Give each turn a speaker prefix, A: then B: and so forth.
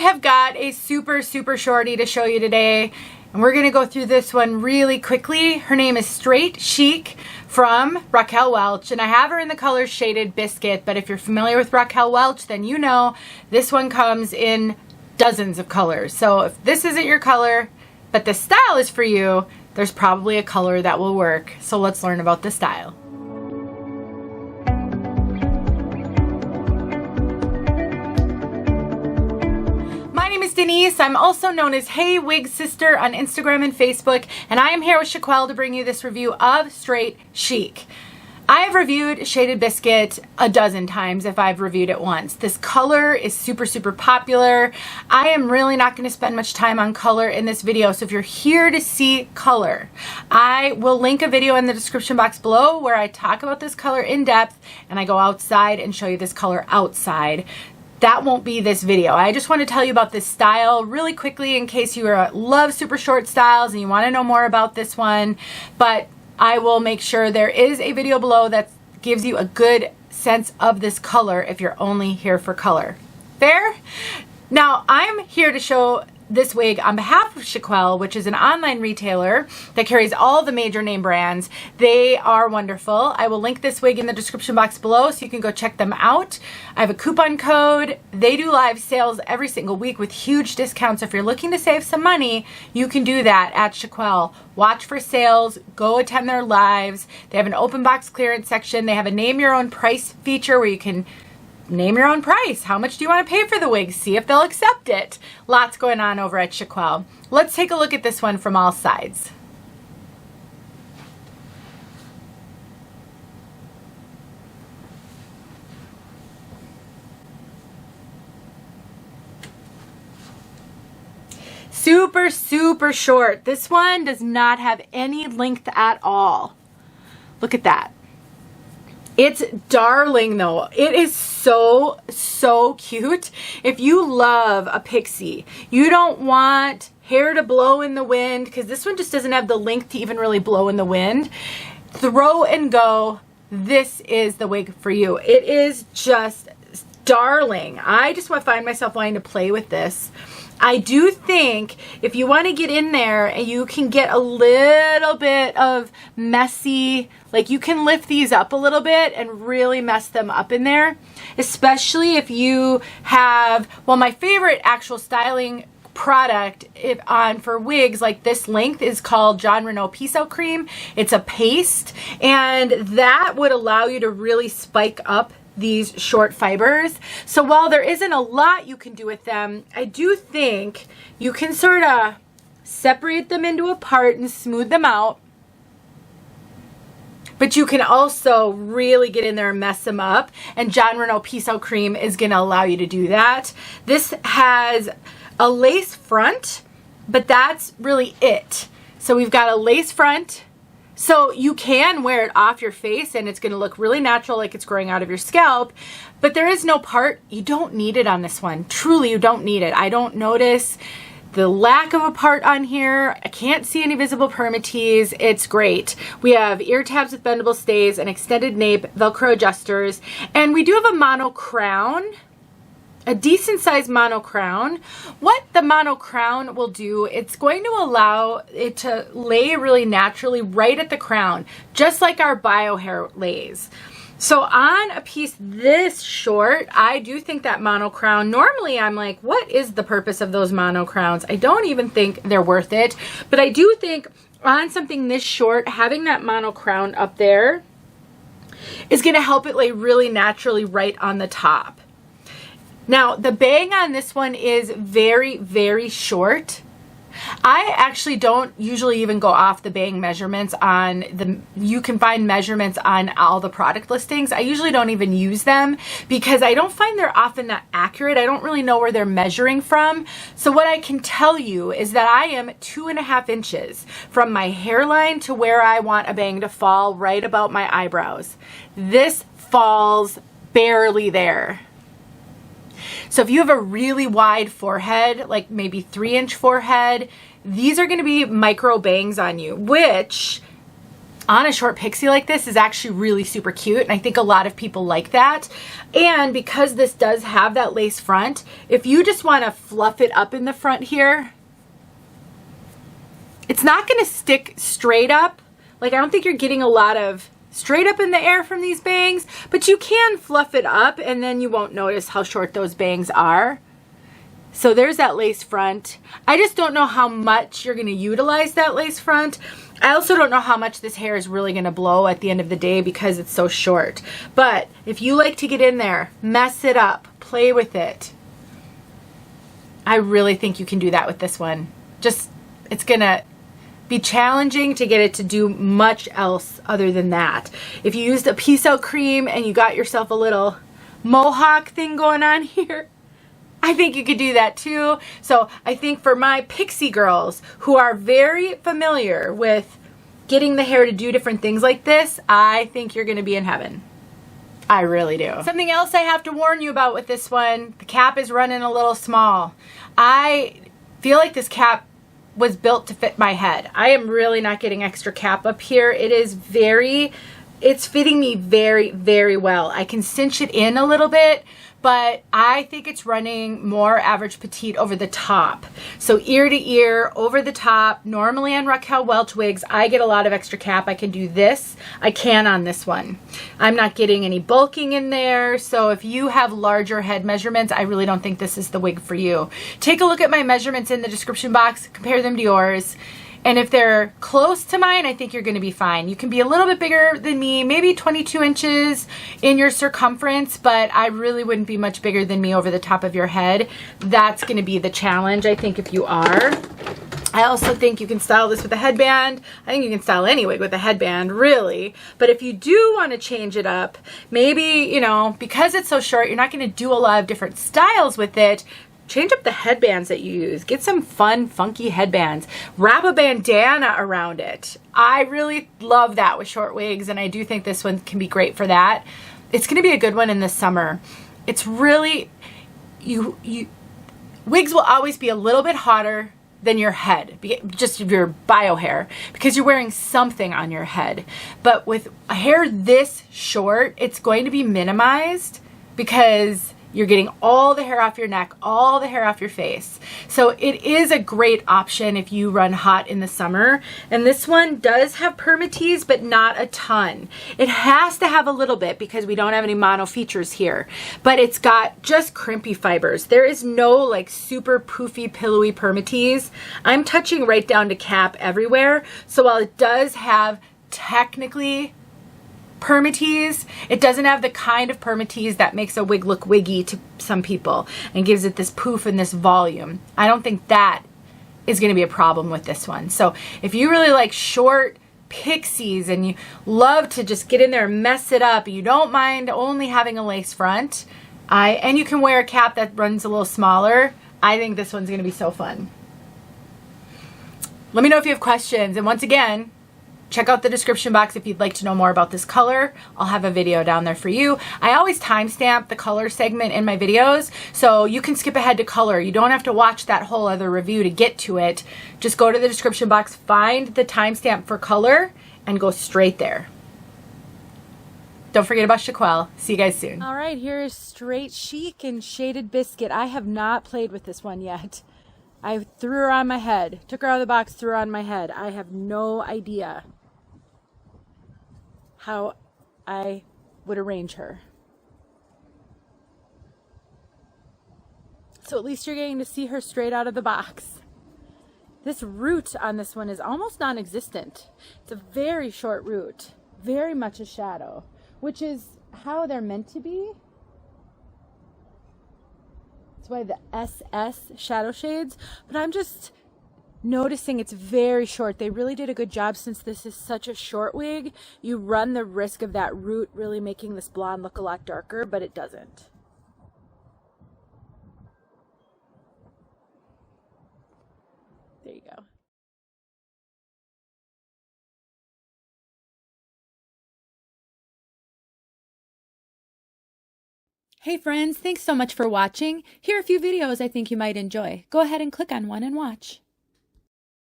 A: have got a super shorty to show you today, and we're gonna go through this one really quickly. Her name is Straight Chic from Raquel Welch, and I have her in the color shaded Biscuit, but if you're familiar with Raquel Welch, then you know this one comes in dozens of colors. So if this isn't your color, but the style is for you, there's probably a color that will work. So let's learn about the style. My name is Denise. I'm also known as heywigsister on Instagram and Facebook, and I am here with Raquel to bring you this review of Straight Chic. I have reviewed Shaded Biscuit a dozen times if I've reviewed it once. This color is super popular. I am really not going to spend much time on color in this video, so if you're here to see color, I will link a video in the description box below where I talk about this color in depth and I go outside and show you this color outside. That won't be this video. I just want to tell you about this style really quickly in case you love super short styles and you want to know more about this one. But I will make sure there is a video below that gives you a good sense of this color if you're only here for color. Fair? Now, I'm here to show this wig on behalf of Raquel, which is an online retailer that carries all the major name brands. They are wonderful. I will link this wig in the description box below so you can go check them out. I have a coupon code. They do live sales every single week with huge discounts. If you're looking to save some money, you can do that at Raquel. Watch for sales, go attend their lives. They have an open box clearance section. They have a name your own price feature where you can name your own price. How much do you want to pay for the wig? See if they'll accept it. Lots going on over at Raquel. Let's take a look at this one from all sides. Super short. This one does not have any length at all. Look at that. It's darling though. It is so cute. If you love a pixie, you don't want hair to blow in the wind, because this one just doesn't have the length to even really blow in the wind. Throw and go. This is the wig for you. It is just darling. I just find myself wanting to play with this. I do think if you want to get in there and you can get a little bit of messy, like you can lift these up a little bit and really mess them up in there, especially if you have, well, my favorite actual styling product for wigs like this length is called Jon Renau Peace Out Cream. It's a paste, and that would allow you to really spike up these short fibers. So while there isn't a lot you can do with them, I do think you can sort of separate them into a part and smooth them out. But you can also really get in there and mess them up. And Jon Renau Peace Out Cream is going to allow you to do that. This has a lace front, but that's really it. So we've got a lace front. So you can wear it off your face and it's going to look really natural, like it's growing out of your scalp, but there is no part. You don't need it on this one. Truly, you don't need it. I don't notice the lack of a part on here. I can't see any visible permatease. It's great. We have ear tabs with bendable stays, an extended nape, Velcro adjusters, and we do have a mono crown. A decent sized mono crown. What the mono crown will do, it's going to allow it to lay really naturally right at the crown, just like our bio hair lays. So on a piece this short, I do think that mono crown, normally I'm like, what is the purpose of those mono crowns? I don't even think they're worth it, but I do think on something this short, having that mono crown up there is going to help it lay really naturally right on the top. Now, the bang on this one is very short. I actually don't usually even go off the bang measurements on you can find measurements on all the product listings. I usually don't even use them because I don't find they're often that accurate. I don't really know where they're measuring from. So what I can tell you is that I am 2.5 inches from my hairline to where I want a bang to fall, right about my eyebrows. This falls barely there. So if you have a really wide forehead, like maybe 3-inch forehead, these are going to be micro bangs on you, which on a short pixie like this is actually really super cute, and I think a lot of people like that. And because this does have that lace front, if you just want to fluff it up in the front here, it's not going to stick straight up. Like, I don't think you're getting a lot of straight up in the air from these bangs, but you can fluff it up and then you won't notice how short those bangs are. So there's that lace front. I just don't know how much you're going to utilize that lace front. I also don't know how much this hair is really going to blow at the end of the day because it's so short. But if you like to get in there, mess it up, play with it, I really think you can do that with this one. Just, it's going to be challenging to get it to do much else other than that. If you used a piso cream and you got yourself a little mohawk thing going on here, I think you could do that too. So I think for my pixie girls who are very familiar with getting the hair to do different things like this, I think you're going to be in heaven. I really do. Something else I have to warn you about with this one, the cap is running a little small. I feel like this cap was built to fit my head. I am really not getting extra cap up here. It's fitting me very, very well. I can cinch it in a little bit, but I think it's running more average petite over the top. So ear to ear, over the top. Normally on Raquel Welch wigs, I get a lot of extra cap. I can do this. I can on this one. I'm not getting any bulking in there. So if you have larger head measurements, I really don't think this is the wig for you. Take a look at my measurements in the description box. Compare them to yours. And if they're close to mine, I think you're going to be fine. You can be a little bit bigger than me, maybe 22 inches in your circumference, but I really wouldn't be much bigger than me over the top of your head. That's going to be the challenge, I think, if you are. I also think you can style this with a headband. I think you can style any wig with a headband, really. But if you do want to change it up, maybe, you know, because it's so short, you're not going to do a lot of different styles with it. Change up the headbands that you use. Get some fun, funky headbands. Wrap a bandana around it. I really love that with short wigs, and I do think this one can be great for that. It's going to be a good one in the summer. It's really, wigs will always be a little bit hotter than your head, just your bio hair, because you're wearing something on your head. But with a hair this short, it's going to be minimized because you're getting all the hair off your neck, all the hair off your face. So it is a great option if you run hot in the summer. And this one does have Permatease, but not a ton. It has to have a little bit because we don't have any mono features here. But it's got just crimpy fibers. There is no like super poofy, pillowy Permatease. I'm touching right down to cap everywhere. So while it does have technically Permatease, it doesn't have the kind of Permatease that makes a wig look wiggy to some people and gives it this poof and this volume. I don't think that is going to be a problem with this one. So if you really like short pixies and you love to just get in there and mess it up, you don't mind only having a lace front, and you can wear a cap that runs a little smaller, I think this one's going to be so fun. Let me know if you have questions, and once again, check out the description box if you'd like to know more about this color. I'll have a video down there for you. I always timestamp the color segment in my videos, so you can skip ahead to color. You don't have to watch that whole other review to get to it. Just go to the description box, find the timestamp for color, and go straight there. Don't forget about Raquel. See you guys soon. All right, here is straight Chic and shaded Biscuit. I have not played with this one yet. I threw her on my head. Took her out of the box, threw her on my head. I have no idea how I would arrange her. So at least you're getting to see her straight out of the box. This root on this one is almost non-existent. It's a very short root, very much a shadow, which is how they're meant to be. That's why the SS shadow shades, but I'm just noticing it's very short. They really did a good job. Since this is such a short wig, you run the risk of that root really making this blonde look a lot darker, but it doesn't. There you go. Hey friends, thanks so much for watching. Here are a few videos I think you might enjoy. Go ahead and click on one and watch.